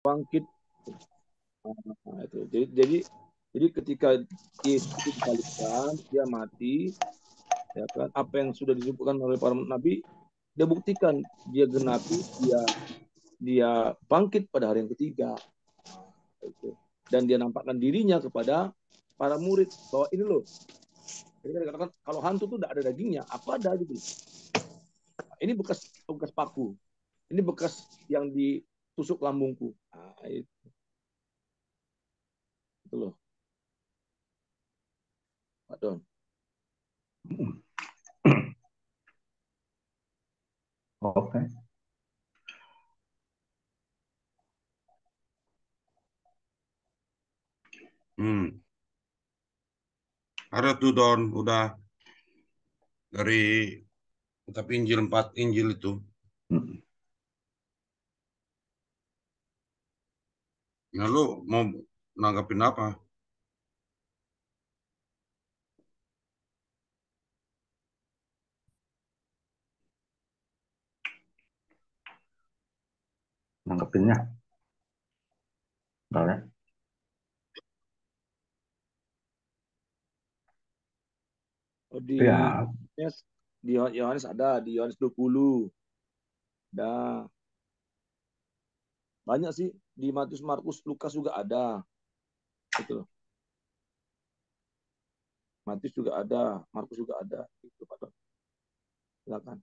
bangkit. Nah, itu. Jadi ketika Yesus itu disalibkan, dia mati, ya kan? Apa yang sudah disebutkan oleh para nabi, dia buktikan, dia genapi, dia bangkit pada hari yang ketiga. Itu. Dan dia nampakkan dirinya kepada para murid bahwa ini loh. Jadi kan dikatakan kalau hantu tuh tidak ada dagingnya, aku ada gitu. Ini bekas paku, ini bekas yang ditusuk lambungku. Nah, itu loh, Pak Don. Oke. Ada tuh Don, udah dari kitab Injil 4 Injil itu. Nah, lu mau nanggapin apa? Nanggepinnya. Bentar ya. Di Ya, di Yohanes ada, di Yohanes 20. Ada banyak sih, di Matius, Markus, Lukas juga ada. Itu loh. Matius juga ada, Markus juga ada. Itu Pak Don. Silakan.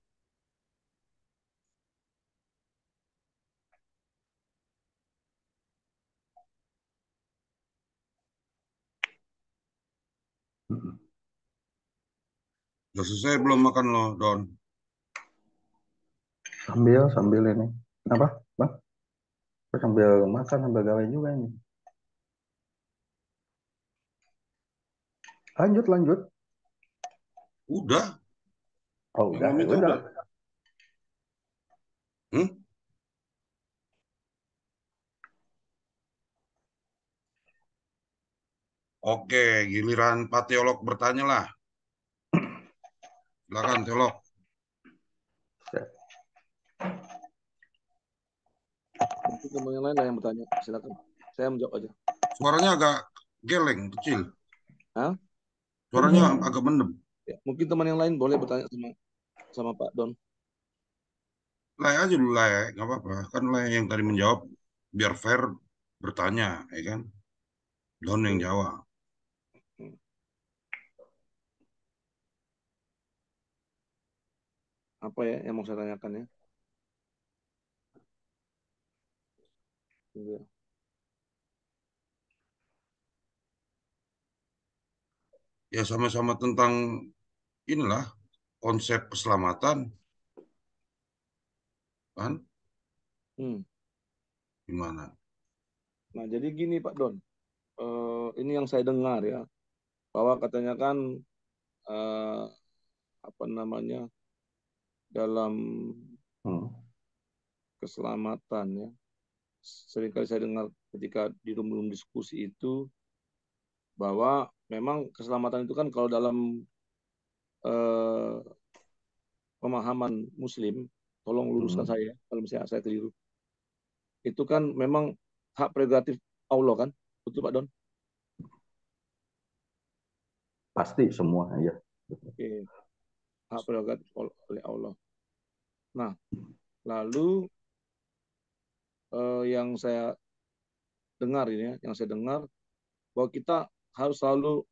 Udah selesai belum makan lo, Don? sambil ini. Apa, Bang? Saya sambil makan, sambil gawe juga ini. Lanjut. Udah. Oh, Yang udah, lo ya minta udah. udah. Oke, giliran Pak Teolog bertanya lah. Silakan, Teolog. Mungkin teman yang lain lah yang bertanya. Silakan. Saya menjawab aja. Suaranya agak geleng, kecil. Hah? Suaranya agak mendem. Ya, mungkin teman yang lain boleh bertanya sama Pak Don. Lay aja dulu, Lay. Nggak apa-apa. Kan Lay yang tadi menjawab, biar fair bertanya, ya kan? Don yang jawab. Apa ya yang mau saya tanyakan ya? Iya. Ya sama-sama tentang inilah konsep keselamatan, kan? Gimana? Nah, jadi gini Pak Don. Ini yang saya dengar ya, bahwa katanya kan apa namanya, dalam keselamatan ya. Seringkali saya dengar ketika di room diskusi itu bahwa memang keselamatan itu kan kalau dalam eh, pemahaman Muslim, tolong luruskan saya kalau misalnya saya keliru. Itu kan memang hak prerogatif Allah kan, betul Pak Don? Pasti semua aja. Oke, hak prerogatif oleh Allah. Nah, lalu yang saya dengar ini ya, yang saya dengar bahwa kita harus selalu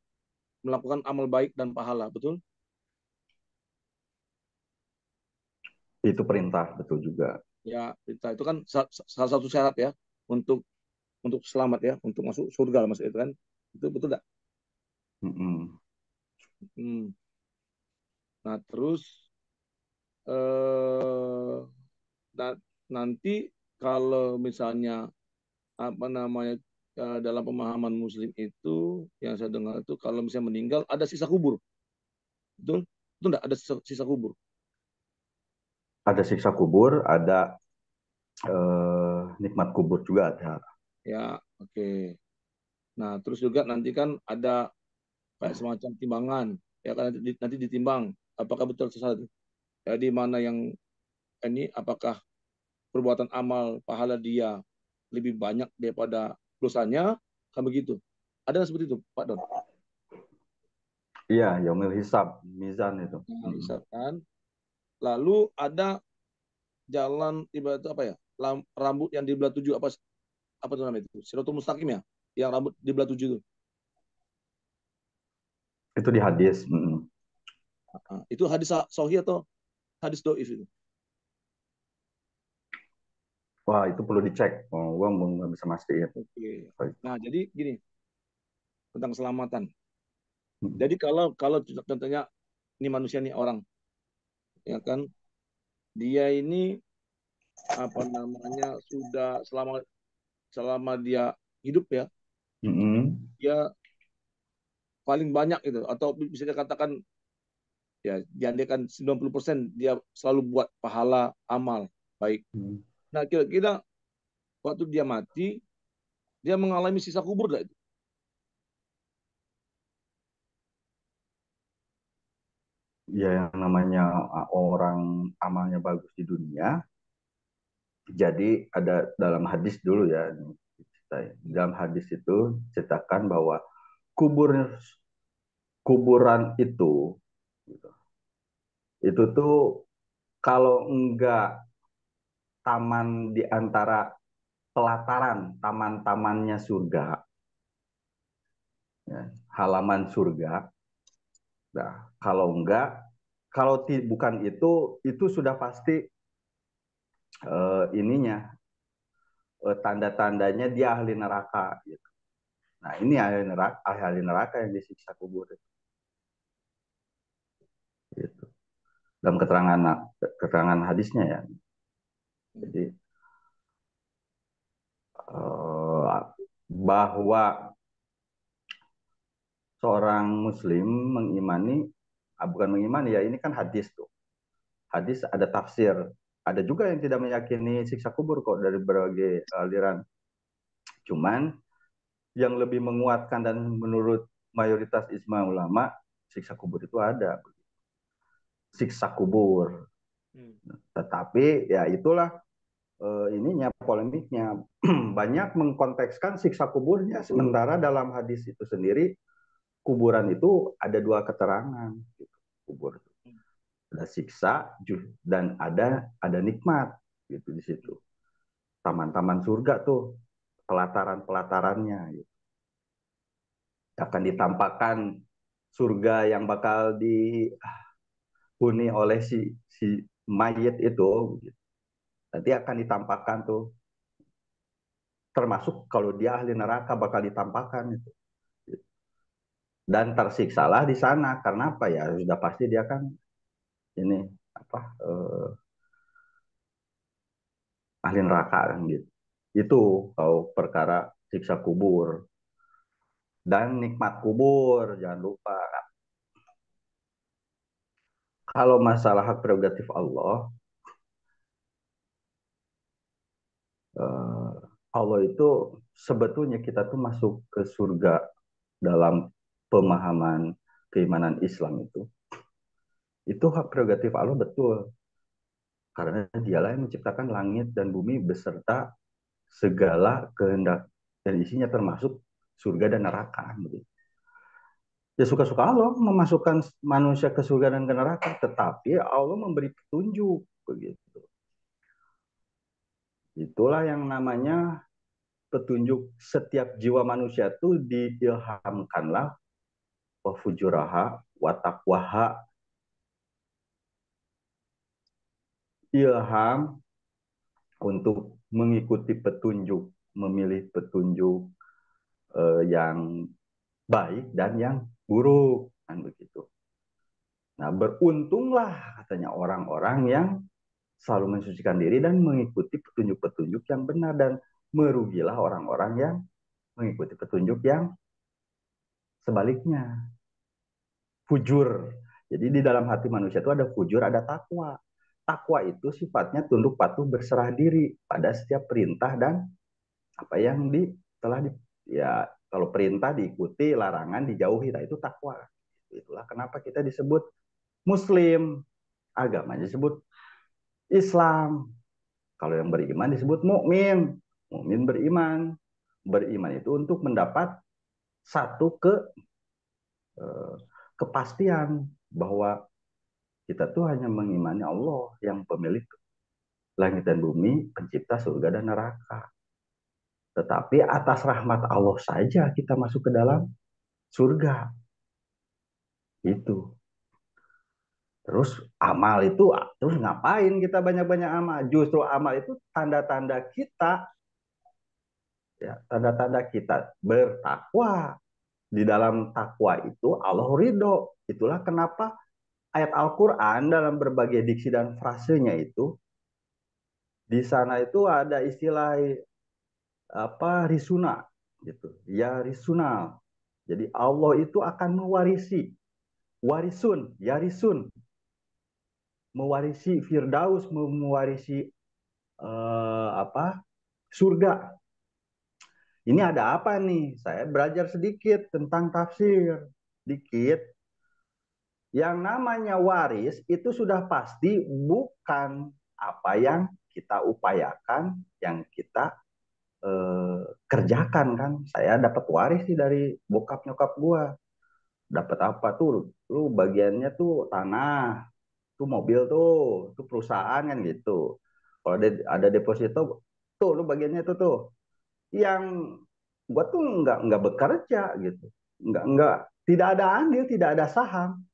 melakukan amal baik dan pahala, betul? Itu perintah, betul juga. Ya, itu kan salah satu syarat ya untuk selamat ya, untuk masuk surga mas itu kan, itu betul nggak? Nah terus eh, nanti kalau misalnya apa namanya dalam pemahaman Muslim itu yang saya dengar itu kalau misalnya meninggal ada sisa kubur, betul? Itu enggak ada sisa kubur? Ada siksa kubur, ada nikmat kubur juga ada. Ya, oke. Nah, terus juga nanti kan ada kayak semacam timbangan, ya kan nanti ditimbang apakah betul sesuatu. Jadi mana yang ini apakah perbuatan amal pahala dia lebih banyak daripada dosanya, kan begitu. Ada seperti itu, Pak Don. Iya, yaumil hisab, mizan itu. Nah, misalkan, lalu ada jalan ibarat itu apa ya? Rambut yang di belah tujuh apa itu namanya itu? Siratul Mustaqim ya, yang rambut di belah tujuh itu. Itu di hadis. Nah, itu hadis sahih atau hadis doif itu? Wah, itu perlu dicek. Oh, gua nggak bisa mastiin. Oke. Nah, jadi gini tentang keselamatan. Mm. Jadi kalau kalau contohnya ini manusia nih orang, ya kan, dia ini apa namanya sudah selama selama dia hidup ya, Mm-mm. dia paling banyak itu atau bisa dikatakan ya diandekan 90% dia selalu buat pahala amal baik. Mm. Nah, kira-kira waktu dia mati, dia mengalami sisa kubur gak itu? Ya, yang namanya orang amalnya bagus di dunia. Jadi ada dalam hadis dulu ya, dalam hadis itu ceritakan bahwa kubur kuburan gitu, itu tuh kalau enggak taman di antara pelataran taman-tamannya surga, ya, halaman surga. Nah, kalau enggak, kalau bukan itu sudah pasti ininya tanda-tandanya dia ahli neraka. Gitu. Nah, ini ahli neraka yang disiksa kubur. Gitu. Dalam keterangan hadisnya ya. Jadi bahwa seorang muslim mengimani, bukan mengimani ya, ini kan hadis tuh. Hadis ada tafsir. Ada juga yang tidak meyakini siksa kubur kok dari berbagai aliran. Cuman yang lebih menguatkan dan menurut mayoritas ijma ulama, siksa kubur itu ada. Siksa kubur. Tetapi ya itulah ininya polemiknya. Banyak mengkontekskan siksa kuburnya, sementara dalam hadis itu sendiri kuburan itu ada dua keterangan. Gitu. Kubur ada siksa dan ada nikmat gitu di situ. Taman-taman surga tuh pelataran-pelatarannya gitu. Akan ditampakkan surga yang bakal dihuni oleh si mayit itu gitu. Nanti akan ditampakkan tuh, termasuk kalau dia ahli neraka bakal ditampakkan itu. Dan tersiksalah di sana karena apa ya, sudah pasti dia kan ini apa ahli neraka kan gitu. Itu kalau perkara siksa kubur dan nikmat kubur, jangan lupa. Kalau masalah hak prerogatif Allah, Allah itu sebetulnya kita tuh masuk ke surga dalam pemahaman keimanan Islam itu hak prerogatif Allah betul, karena dialah yang menciptakan langit dan bumi beserta segala kehendak dan isinya termasuk surga dan neraka. Ya suka-suka Allah memasukkan manusia ke surga dan ke neraka, tetapi Allah memberi petunjuk begitu. Itulah yang namanya petunjuk. Setiap jiwa manusia itu diilhamkanlah wa fujuraha wa taqwaha, ilham untuk mengikuti petunjuk, memilih petunjuk yang baik dan yang buruk kan begitu. Nah, beruntunglah katanya orang-orang yang selalu mensucikan diri dan mengikuti petunjuk-petunjuk yang benar, dan merugilah orang-orang yang mengikuti petunjuk yang sebaliknya, fujur. Jadi di dalam hati manusia itu ada fujur, ada takwa. Takwa itu sifatnya tunduk patuh berserah diri pada setiap perintah dan apa yang telah ya kalau perintah diikuti, larangan dijauhi, nah itu takwa. Itulah kenapa kita disebut muslim, agamanya disebut Islam. Kalau yang beriman disebut mukmin. Mukmin beriman. Beriman itu untuk mendapat satu kepastian bahwa kita tuh hanya mengimani Allah yang pemilik langit dan bumi, pencipta surga dan neraka. Tetapi atas rahmat Allah saja kita masuk ke dalam surga. Itu. Terus amal itu, terus ngapain kita banyak-banyak amal? Justru amal itu tanda-tanda kita, ya, tanda-tanda kita bertakwa. Di dalam takwa itu Allah ridho. Itulah kenapa ayat Al-Quran dalam berbagai diksi dan frasenya itu, di sana itu ada istilah apa risuna gitu. Ya risuna. Jadi Allah itu akan mewarisi, warisun, yarisun, mewarisi Firdaus, mewarisi apa surga. Ini ada apa nih? Saya belajar sedikit tentang tafsir, dikit. Yang namanya waris itu sudah pasti bukan apa yang kita upayakan, yang kita kerjakan kan. Saya dapat waris sih dari bokap nyokap gua. Dapat apa tuh? Lu bagiannya tuh tanah, tuh mobil tuh perusahaan kan gitu. Kalau ada deposito, tuh lu bagiannya tuh. Yang gua tuh nggak bekerja gitu, nggak tidak ada andil, tidak ada saham.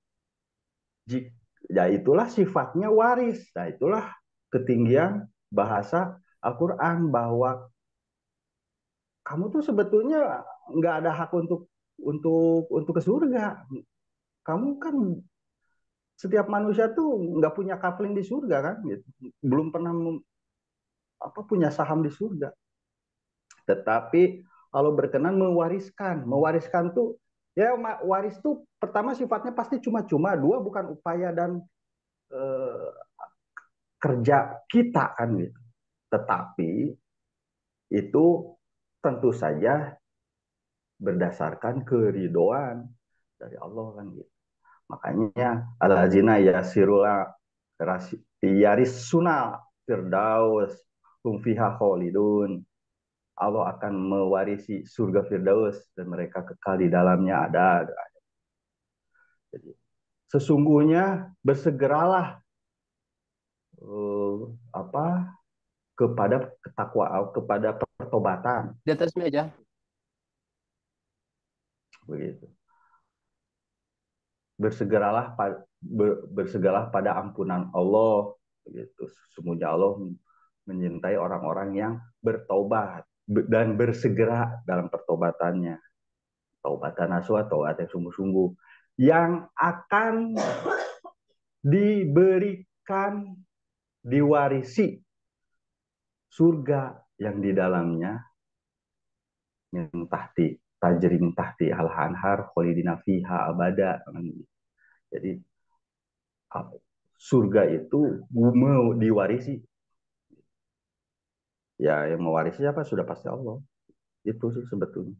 Ya itulah sifatnya waris. Nah itulah ketinggian bahasa Al-Quran bahwa kamu tuh sebetulnya nggak ada hak untuk ke surga. Kamu kan setiap manusia tuh nggak punya kapling di surga kan, gitu. Belum pernah apa punya saham di surga. Tetapi kalau berkenan mewariskan tuh ya waris tuh pertama sifatnya pasti cuma-cuma, dua bukan upaya dan eh, kerja kita kan gitu. Tetapi itu tentu saja berdasarkan keridoan dari Allah kan gitu. Makanya al-lazina yasirula yaris sunal firdaus hum fiha khalidun. Allah akan mewarisi surga Firdaus dan mereka kekal di dalamnya ada. Jadi, sesungguhnya bersegeralah apa kepada ketakwaan, kepada pertobatan. Di atas meja. Begitu. Bersegeralah pada ampunan Allah. Begitu. Sesungguhnya Allah menyintai orang-orang yang bertobat dan bersegera dalam pertobatannya. Taubatan nasuha, taubat yang sungguh-sungguh, yang akan diberikan, diwarisi surga yang di dalamnya min tahti tajri min tahti al anhar khalidina fiha abada. Jadi surga itu mau diwarisi, ya yang mewarisi apa sudah pasti Allah. Itu sih sebetulnya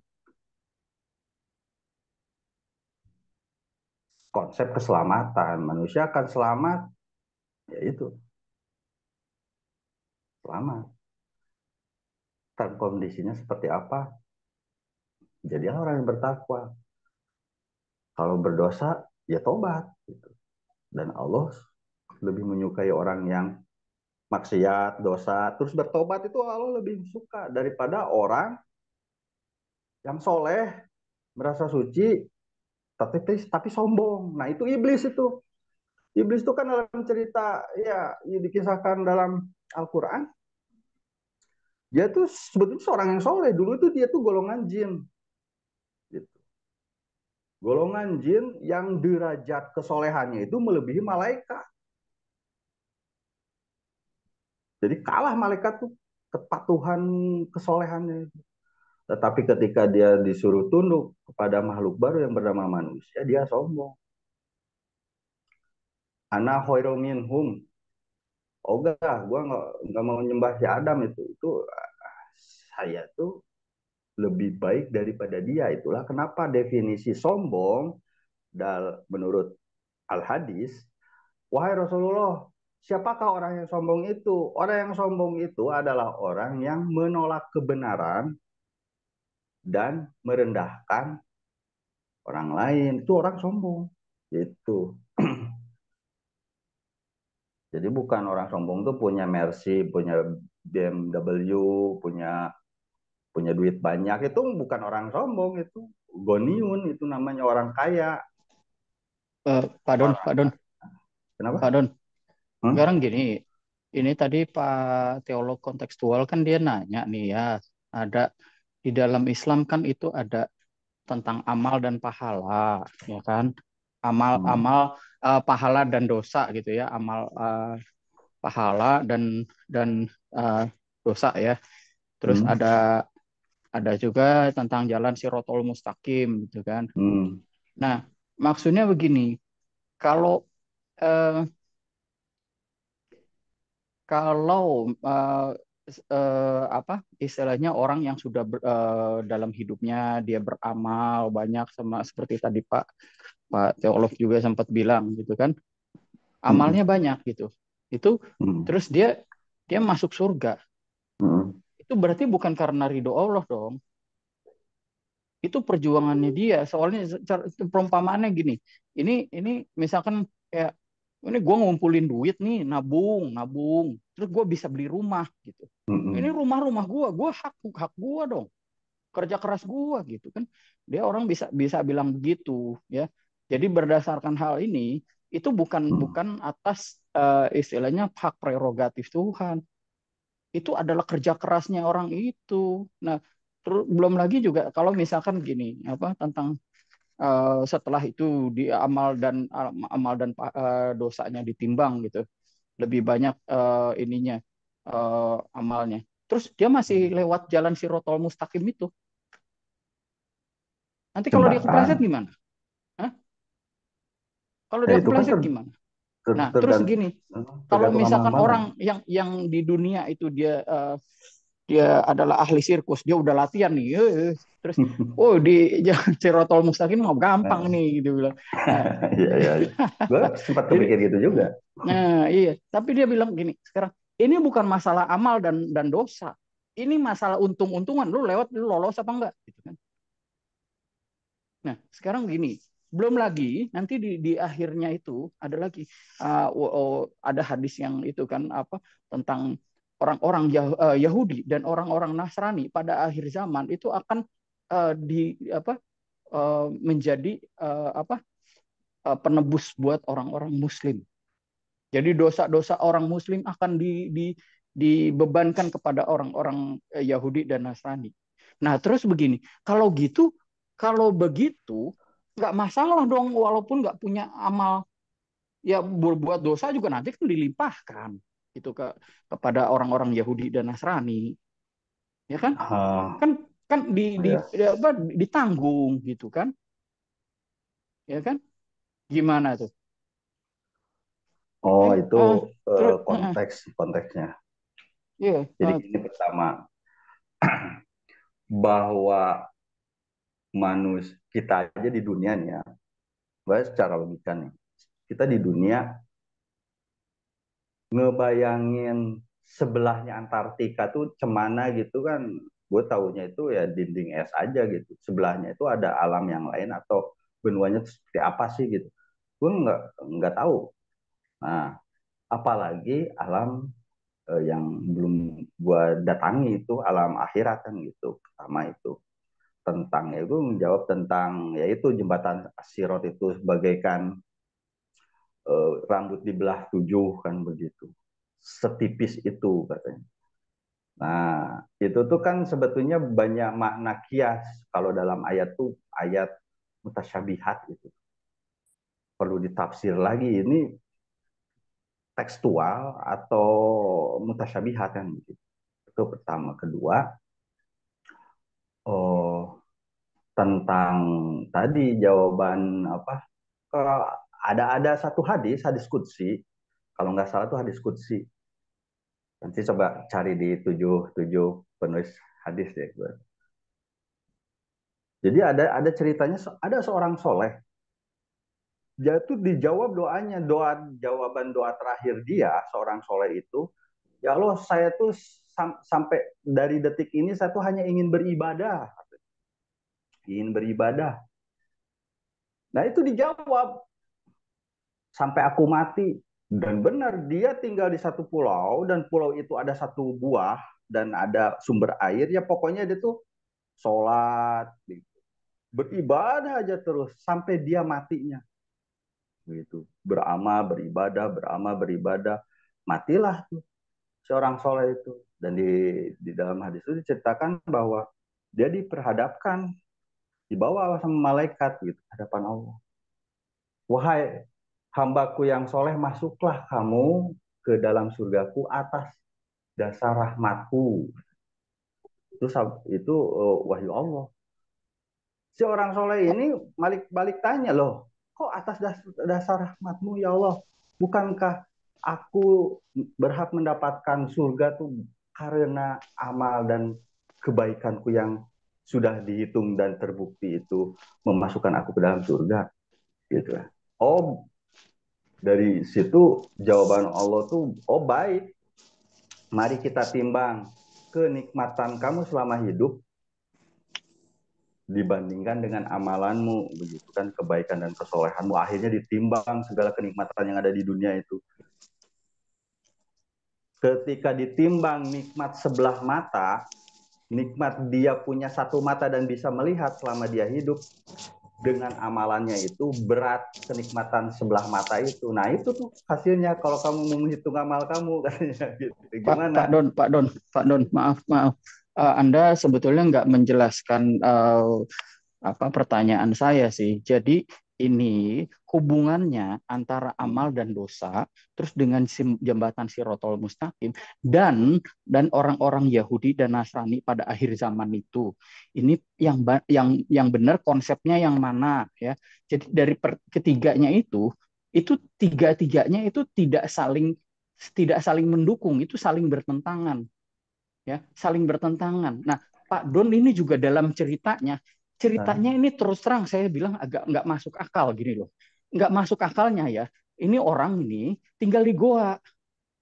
konsep keselamatan. Manusia akan selamat, yaitu selamat. Dan kondisinya seperti apa? Jadilah orang yang bertakwa. Kalau berdosa, ya tobat. Gitu. Dan Allah lebih menyukai orang yang maksiat, dosa, terus bertobat itu Allah lebih suka daripada orang yang soleh, merasa suci, tapi sombong. Nah itu iblis itu. Iblis itu kan dalam cerita ya dikisahkan dalam Al-Quran. Dia tuh sebetulnya seorang yang soleh. Dulu itu dia tuh golongan jin. Gitu. Golongan jin yang derajat kesolehannya itu melebihi malaikat. Jadi kalah malaikat tuh kepatuhan kesolehannya. Tetapi ketika dia disuruh tunduk kepada makhluk baru yang bernama manusia, dia sombong. Ana khairum minhum. Oh enggak, gue nggak mau nyembah si Adam itu. Saya tuh lebih baik daripada dia. Itulah kenapa definisi sombong menurut Al-Hadis, wahai Rasulullah, siapakah orang yang sombong itu? Orang yang sombong itu adalah orang yang menolak kebenaran dan merendahkan orang lain. Itu orang sombong. Itu. Jadi bukan orang sombong tuh punya Mercy, punya BMW, punya punya duit banyak. Itu bukan orang sombong, itu goniun, itu namanya orang kaya. Pak Don, Orang Pak Don, kenapa? Pak Don. Hmm? Sekarang gini, ini tadi Pak teolog kontekstual kan dia nanya nih ya, ada di dalam Islam kan itu ada tentang amal dan pahala, ya kan? Amal, Hmm. amal, pahala dan dosa gitu ya, amal, pahala dan eh, dosa ya. Terus Hmm. ada juga tentang jalan Sirotol Mustaqim gitu kan. Hmm. Nah, maksudnya begini, kalau eh, kalau apa istilahnya orang yang sudah dalam hidupnya dia beramal banyak sama seperti tadi Pak Pak teolog juga sempat bilang gitu kan, Hmm. amalnya banyak gitu. Itu Hmm. terus dia masuk surga. Hmm. Itu berarti bukan karena ridho Allah dong. Itu perjuangannya dia. Soalnya perumpamaannya gini. Ini misalkan kayak ini gue ngumpulin duit nih, nabung, nabung. Terus gue bisa beli rumah gitu. Ini Hmm. rumah-rumah gue hak hak gue dong. Kerja keras gue gitu kan. Dia orang bisa bisa bilang begitu ya. Jadi berdasarkan hal ini itu bukan Hmm. bukan atas istilahnya hak prerogatif Tuhan, itu adalah kerja kerasnya orang itu. Nah, terus belum lagi juga kalau misalkan gini, apa tentang setelah itu di amal dan dosanya ditimbang gitu, lebih banyak ininya amalnya. Terus dia masih lewat jalan Sirotol Mustaqim itu. Nanti kalau dia kepleset Jembatan. gimana? Hah? Kalau Ya dia itu kan kepleset gimana? Nah, terus tergantung gini, kalau amal misalkan amalnya. orang yang di dunia itu dia adalah ahli sirkus, dia udah latihan nih, terus oh di Cirotol Mustaqim mau gampang Nah, nih gitu bilang. Nah, iya, iya, iya. Gue sempat jadi kepikir gitu juga. nah iya, tapi dia bilang gini, sekarang ini bukan masalah amal dan dosa. Ini masalah untung-untungan, lu lewat lu lolos apa enggak gitu kan. Nah, sekarang gini, belum lagi nanti di akhirnya itu ada lagi ada hadis yang itu kan apa tentang orang-orang Yahudi dan orang-orang Nasrani pada akhir zaman itu akan di apa menjadi apa penebus buat orang-orang Muslim. Jadi dosa-dosa orang Muslim akan dibebankan kepada orang-orang Yahudi dan Nasrani. Nah, terus begini, kalau begitu, nggak masalah dong, walaupun nggak punya amal, ya berbuat dosa juga nanti kan dilimpahkan gitu kepada orang-orang Yahudi dan Nasrani, ya kan? Ah, Kan kan ya. apa, ditanggung gitu kan, ya kan? Gimana tuh? Oh, itu Terus, konteksnya. iya, Jadi ini pertama bahwa kita aja di dunia nih ya, bahas secara logika nih. Kita di dunia ngebayangin sebelahnya Antartika tuh cemana gitu kan, gue taunya itu ya dinding es aja gitu, sebelahnya itu ada alam yang lain atau benuanya tuh seperti apa sih gitu, gue nggak tahu. Nah, apalagi alam yang belum gue datangi itu alam akhirat kan gitu. Pertama itu tentang ya gue menjawab tentang yaitu jembatan Sirot itu bagaikan rambut dibelah tujuh kan begitu, setipis itu katanya. Nah, itu tuh kan sebetulnya banyak makna kias. Kalau dalam ayat tuh ayat mutasyabihat itu. Perlu ditafsir lagi ini tekstual atau mutasyabihat kan gitu. Itu pertama. Kedua, oh, tentang tadi jawaban apa? Kalau ada satu hadis, hadis qudsi. Kalau nggak salah tuh hadis qudsi. Nanti coba cari di tujuh tujuh penulis hadis deh. Jadi ada ceritanya ada seorang soleh dia tuh dijawab doanya, jawaban doa terakhir dia seorang soleh itu, ya Allah, saya tuh sampai dari detik ini saya tuh hanya ingin beribadah, ingin beribadah. Nah itu dijawab sampai aku mati. Dan benar, dia tinggal di satu pulau dan pulau itu ada satu buah dan ada sumber air. Ya pokoknya dia tuh sholat, beribadah aja terus sampai dia matinya. Gitu. Beramal, beribadah. Matilah tuh seorang soleh itu. Dan di dalam hadis itu diceritakan bahwa dia diperhadapkan, dibawa sama malaikat gitu, hadapan Allah. Wahai hambaku yang soleh, masuklah kamu ke dalam surgaku atas dasar rahmatku. Itu wahyu Allah. Si orang soleh ini balik tanya, loh, kok atas dasar rahmatmu ya Allah? Bukankah aku berhak mendapatkan surga tuh karena amal dan kebaikanku yang sudah dihitung dan terbukti itu memasukkan aku ke dalam surga, gitu. Oh, dari situ jawaban Allah tuh, oh baik, mari kita timbang kenikmatan kamu selama hidup dibandingkan dengan amalanmu, begitu kan, kebaikan dan kesolehanmu. Akhirnya ditimbang segala kenikmatan yang ada di dunia itu. Ketika ditimbang nikmat sebelah mata, nikmat dia punya satu mata dan bisa melihat selama dia hidup, dengan amalannya itu berat kenikmatan sebelah mata itu. Nah itu tuh hasilnya kalau kamu mau menghitung amal kamu, katanya gitu. Gimana? Pak Don, maaf. Anda sebetulnya nggak menjelaskan pertanyaan saya sih. Jadi ini hubungannya antara amal dan dosa, terus dengan jembatan Sirotol Mustaqim dan orang-orang Yahudi dan Nasrani pada akhir zaman itu. Ini yang benar konsepnya yang mana ya? Jadi dari ketiganya itu tiga-tiganya itu tidak saling mendukung, itu saling bertentangan ya, saling bertentangan. Nah, Pak Don ini juga dalam ceritanya ini terus terang saya bilang agak nggak masuk akal gini loh. Nggak masuk akalnya ya. Ini orang ini tinggal di goa,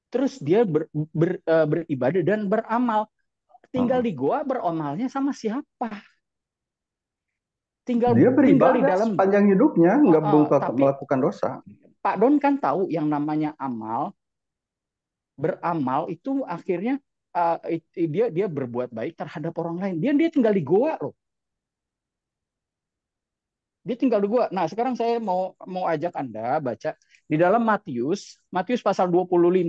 terus dia beribadah dan beramal. Tinggal di goa, beramalnya sama siapa? Dia beribadah di dalam sepanjang hidupnya, nggak melakukan dosa. Pak Don kan tahu yang namanya beramal itu akhirnya dia berbuat baik terhadap orang lain. Dia tinggal di goa loh. Dia tinggal di gua. Nah, sekarang saya mau ajak Anda baca di dalam Matius pasal 25.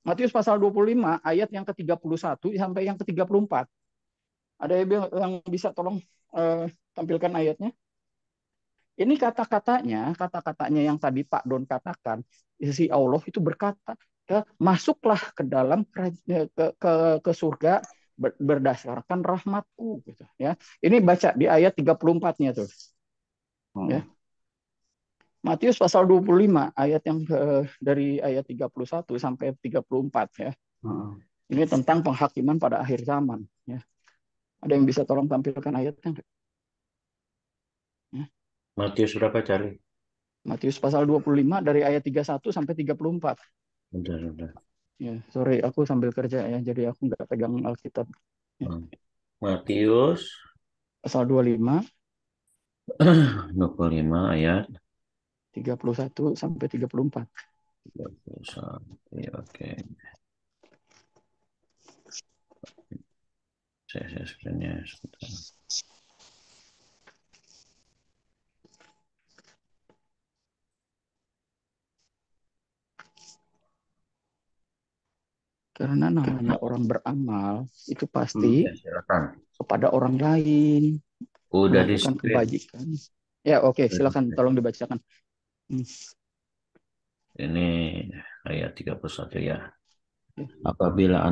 Matius pasal 25 ayat yang ke-31 sampai yang ke-34. Ada yang bisa tolong tampilkan ayatnya? Ini kata-katanya yang tadi Pak Don katakan, si Allah itu berkata, masuklah ke dalam ke surga berdasarkan rahmatku gitu ya. Ini baca di ayat 34-nya tuh. Ya. Matius pasal 25 ayat yang dari ayat 31 sampai 34 ya. Ini tentang penghakiman pada akhir zaman ya. Ada yang bisa tolong tampilkan ayatnya enggak? Ya. Matius berapa, Charlie? Matius pasal 25 dari ayat 31 sampai 34. Bentar. Ya, sorry, aku sambil kerja ya, jadi aku nggak pegang Alkitab. Ya. Matius pasal 25 ayat 31 sampai 34. 31, oke. Saya sebenarnya sebentar. Karena namanya orang beramal itu pasti silakan. kepada orang lain, Udah melakukan kebajikan. Ya, oke, silakan tolong dibacakan. Ini ayat 31 ya. Apabila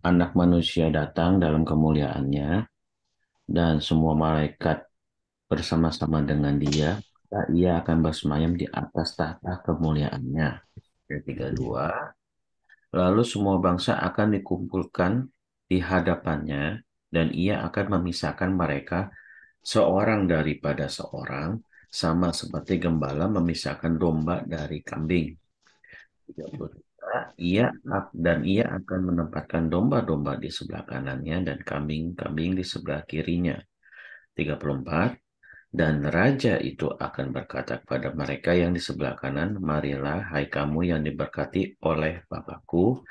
anak manusia datang dalam kemuliaannya dan semua malaikat bersama-sama dengan dia, ia akan bersemayam di atas tahta kemuliaannya. Ayat 32. Lalu semua bangsa akan dikumpulkan di hadapannya dan ia akan memisahkan mereka seorang daripada seorang sama seperti gembala memisahkan domba dari kambing. 33, ia akan menempatkan domba-domba di sebelah kanannya dan kambing-kambing di sebelah kirinya. 34, dan raja itu akan berkata kepada mereka yang di sebelah kanan, marilah hai kamu yang diberkati oleh Bapakku,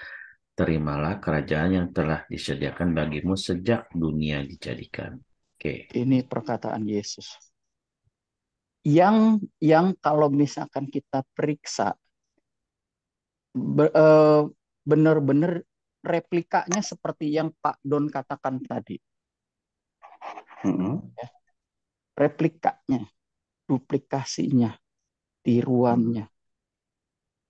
terimalah kerajaan yang telah disediakan bagimu sejak dunia dijadikan. Oke. Ini perkataan Yesus. Yang kalau misalkan kita periksa benar-benar replikanya seperti yang Pak Don katakan tadi. Replikanya, duplikasinya, tiruannya.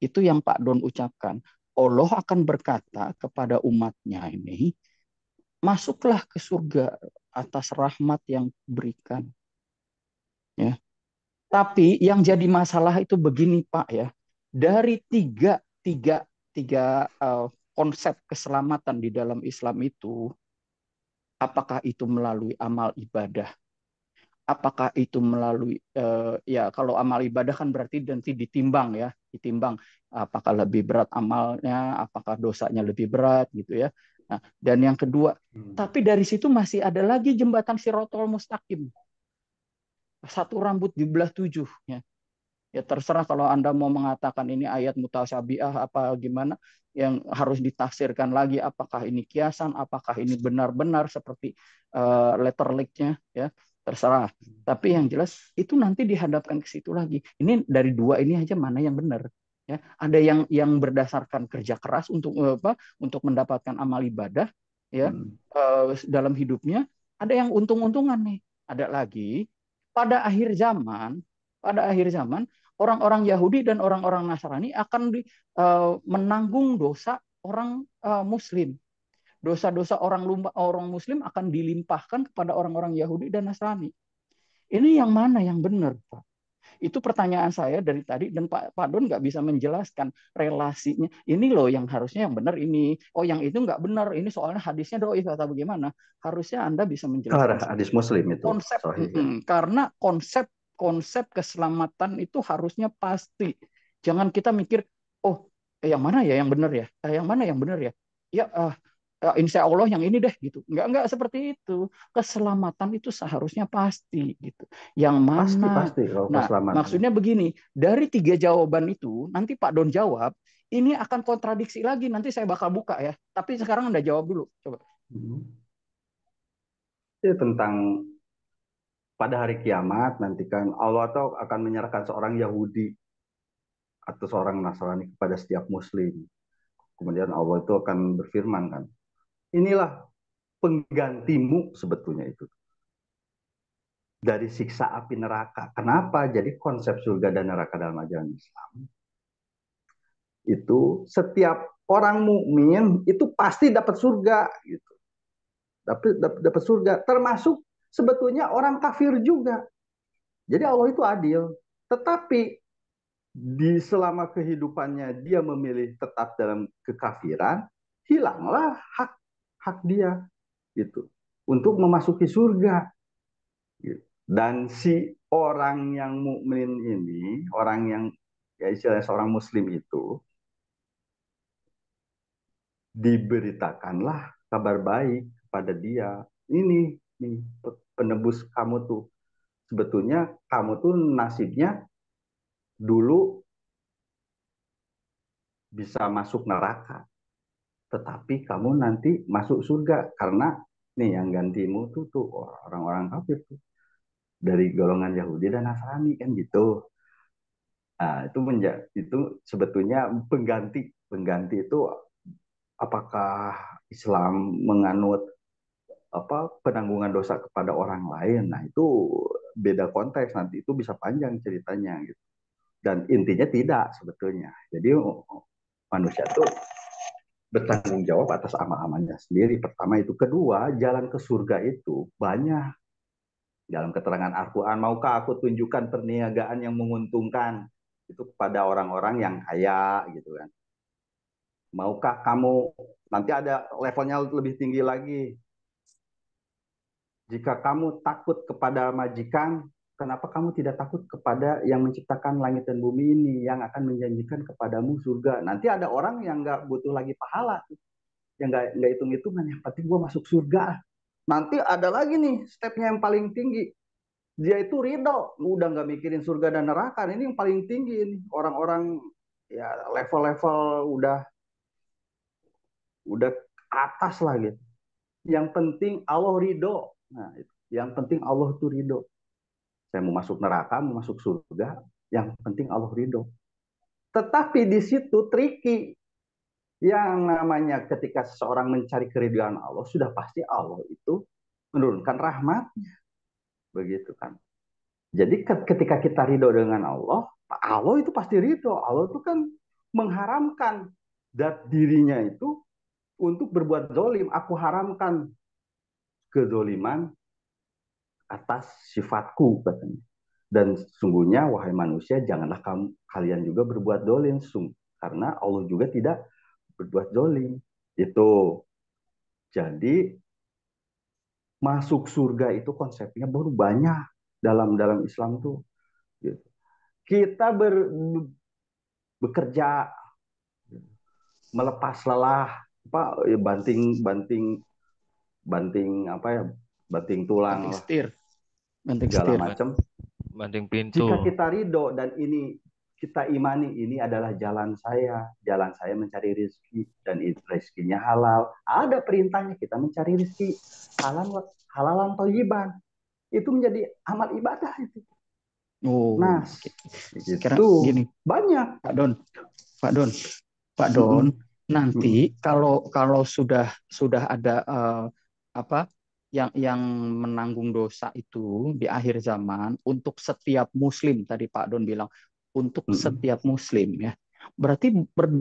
Itu yang Pak Don ucapkan. Allah akan berkata kepada umatnya ini, masuklah ke surga atas rahmat yang berikan. Ya. Tapi yang jadi masalah itu begini Pak ya, dari tiga konsep keselamatan di dalam Islam itu, apakah itu melalui amal ibadah, apakah itu melalui ya kalau amal ibadah kan berarti nanti ditimbang ya, ditimbang apakah lebih berat amalnya, apakah dosanya lebih berat gitu ya. Nah, dan yang kedua, tapi dari situ masih ada lagi jembatan Shirotol Mustaqim. Satu rambut dibelah 7 ya. Ya terserah kalau Anda mau mengatakan ini ayat mutasyabiah apa gimana yang harus ditafsirkan lagi, apakah ini kiasan, apakah ini benar-benar seperti letter like-nya ya, terserah. Tapi yang jelas itu nanti dihadapkan ke situ lagi. Ini dari dua ini aja mana yang benar ya. Ada yang berdasarkan kerja keras untuk untuk mendapatkan amal ibadah ya dalam hidupnya, ada yang untung-untungan nih. Ada lagi pada akhir zaman orang-orang Yahudi dan orang-orang Nasrani akan menanggung dosa orang Muslim. Dosa-dosa orang Muslim akan dilimpahkan kepada orang-orang Yahudi dan Nasrani. Ini yang mana yang benar, Pak? Itu pertanyaan saya dari tadi dan Pak Don nggak bisa menjelaskan relasinya. Ini loh yang harusnya yang benar ini. Oh yang itu nggak benar. Ini soalnya hadisnya doif atau bagaimana. Harusnya Anda bisa menjelaskan. Hadis Muslim itu. Konsep, ya. Karena konsep keselamatan itu harusnya pasti. Jangan kita mikir, oh yang mana ya yang benar ya? Yang mana yang benar ya? Ya insya Allah yang ini deh gitu. Enggak seperti itu. Keselamatan itu seharusnya pasti gitu. Yang mana? Pasti kalau Nah, keselamatan. maksudnya begini, dari 3 jawaban itu nanti Pak Don jawab, ini akan kontradiksi lagi. Nanti saya bakal buka ya. Tapi sekarang Anda jawab dulu, coba. Itu tentang pada hari kiamat nanti kan Allah tuh akan menyerahkan seorang Yahudi atau seorang Nasrani kepada setiap Muslim. Kemudian Allah itu akan berfirman kan, inilah penggantimu sebetulnya itu dari siksa api neraka. Kenapa? Jadi konsep surga dan neraka dalam ajaran Islam itu setiap orang mukmin itu pasti dapat surga gitu. Dapat surga, termasuk sebetulnya orang kafir juga. Jadi Allah itu adil. Tetapi di selama kehidupannya dia memilih tetap dalam kekafiran, hilanglah hak dia gitu untuk memasuki surga. Dan si orang yang mukmin ini, orang yang ya istilahnya seorang muslim itu diberitakanlah kabar baik pada dia. Ini nih penebus kamu tuh. Sebetulnya kamu tuh nasibnya dulu bisa masuk neraka, tetapi kamu nanti masuk surga karena nih yang gantimu tuh orang-orang kafir tuh dari golongan Yahudi dan Nasrani kan gitu. Nah, itu sebetulnya pengganti itu apakah Islam menganut penanggungan dosa kepada orang lain? Nah itu beda konteks, nanti itu bisa panjang ceritanya gitu. Dan intinya tidak sebetulnya. Jadi manusia tuh bertanggung jawab atas amal-amalnya sendiri. Pertama itu. Kedua, jalan ke surga itu banyak. Dalam keterangan Al-Quran, maukah aku tunjukkan perniagaan yang menguntungkan itu kepada orang-orang yang kaya gitu kan. Maukah kamu, nanti ada levelnya lebih tinggi lagi. Jika kamu takut kepada majikan, kenapa kamu tidak takut kepada yang menciptakan langit dan bumi ini, yang akan menjanjikan kepadamu surga? Nanti ada orang yang nggak butuh lagi pahala, yang nggak hitung-hitungan, yang penting gue masuk surga. Nanti ada lagi nih stepnya yang paling tinggi, dia itu ridho, udah nggak mikirin surga dan neraka. Ini yang paling tinggi ini, orang-orang ya level-level udah atas lah gitu. Yang penting Allah ridho. Nah, yang penting Allah tuh ridho. Saya mau masuk neraka, mau masuk surga, yang penting Allah ridho. Tetapi di situ tricky. Yang namanya ketika seseorang mencari keridhaan Allah, sudah pasti Allah itu menurunkan rahmatnya. Begitu kan. Jadi ketika kita ridho dengan Allah, Allah itu pasti ridho. Allah itu kan mengharamkan dat dirinya itu untuk berbuat zolim. Aku haramkan kezoliman atas sifatku, katanya. Dan sungguhnya, wahai manusia, janganlah kalian juga berbuat zolim. Karena Allah juga tidak berbuat zolim. Itu. Jadi, masuk surga itu konsepnya baru banyak dalam Islam tuh. Gitu. Kita bekerja, melepas lelah, banting apa ya, banting tulang lah, segala macam. Banting pintu. Jika kita ridho dan ini kita imani, ini adalah jalan saya mencari rezeki, dan rezekinya halal. Ada perintahnya kita mencari rezeki halalan thayyiban. Itu menjadi amal ibadah itu. Nah, sekarang itu gini, banyak. Pak Don, nanti kalau sudah ada yang menanggung dosa itu di akhir zaman untuk setiap muslim, tadi Pak Don bilang untuk setiap muslim ya. Berarti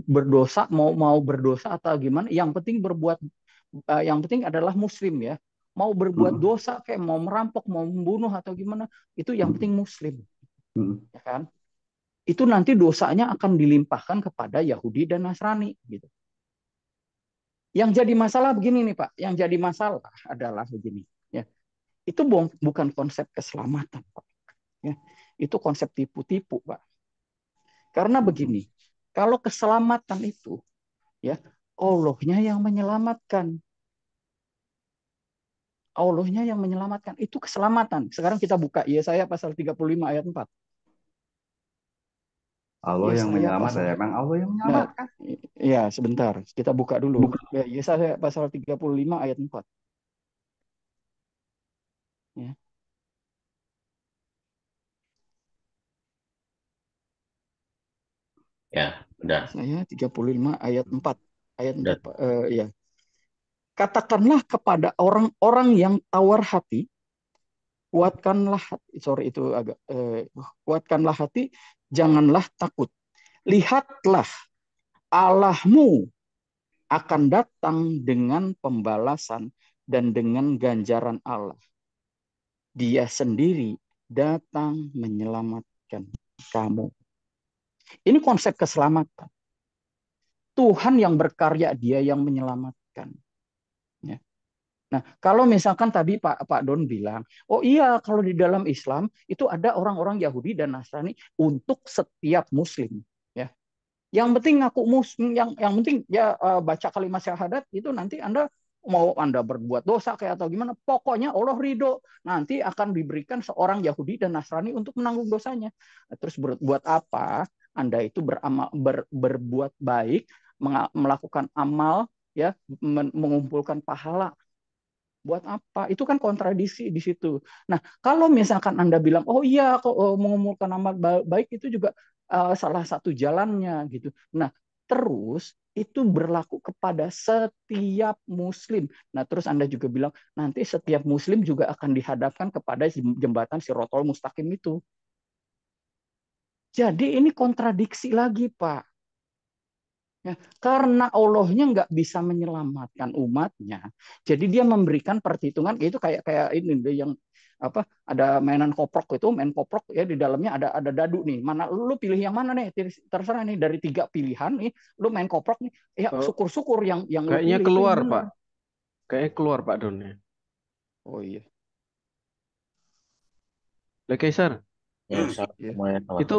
berdosa mau berdosa atau gimana? Yang penting adalah muslim ya. Mau berbuat dosa kayak mau merampok, mau membunuh atau gimana, itu yang penting muslim. Ya kan? Itu nanti dosanya akan dilimpahkan kepada Yahudi dan Nasrani gitu. Yang jadi masalah begini nih Pak, yang jadi masalah adalah begini ya. Itu bukan konsep keselamatan Pak. Ya. Itu konsep tipu-tipu Pak. Karena begini, kalau keselamatan itu ya Allahnya yang menyelamatkan. Allahnya yang menyelamatkan. Itu keselamatan. Sekarang kita buka Yesaya pasal 35 ayat 4. Allah yang menyelamatkan, emang Allah yang menyelamatkan. Ya, sebentar. Kita buka dulu. Yesaya pasal 35 ayat 4. Ya. Ya, udah. Yesaya 35 ayat 4. Ayat 4, ya. Katakanlah kepada orang-orang yang tawar hati, kuatkanlah hati, janganlah takut. Lihatlah, Allahmu akan datang dengan pembalasan dan dengan ganjaran Allah. Dia sendiri datang menyelamatkan kamu. Ini konsep keselamatan. Tuhan yang berkarya, Dia yang menyelamatkan. Ya. Nah, kalau misalkan tadi Pak Don bilang, oh iya, kalau di dalam Islam itu ada orang-orang Yahudi dan Nasrani untuk setiap Muslim. Ya. Yang penting ngaku Muslim, yang penting ya baca kalimat syahadat itu, nanti Anda mau Anda berbuat dosa kayak atau gimana, pokoknya Allah ridho, nanti akan diberikan seorang Yahudi dan Nasrani untuk menanggung dosanya. Nah, terus buat apa Anda itu berbuat baik, melakukan amal, ya, mengumpulkan pahala? Buat apa? Itu kan kontradiksi di situ. Nah, kalau misalkan Anda bilang, oh iya, mengumpulkan amal baik itu juga salah satu jalannya gitu. Nah, terus itu berlaku kepada setiap Muslim. Nah, terus Anda juga bilang nanti setiap Muslim juga akan dihadapkan kepada jembatan Shirathul Mustaqim itu. Jadi ini kontradiksi lagi, Pak. Ya, karena Allahnya nggak bisa menyelamatkan umatnya, jadi Dia memberikan perhitungan itu kayak ini yang apa, ada mainan koprok, itu main koprok ya, di dalamnya ada dadu nih, mana lu pilih yang mana nih, terserah nih dari 3 pilihan nih, lu main koprok nih, ya syukur-syukur yang kayaknya lu pilih keluar itu yang Pak, kayaknya keluar Pak Don. Oh iya. Le Kaiser, Ya, Hmm. salah Ya. semuanya itu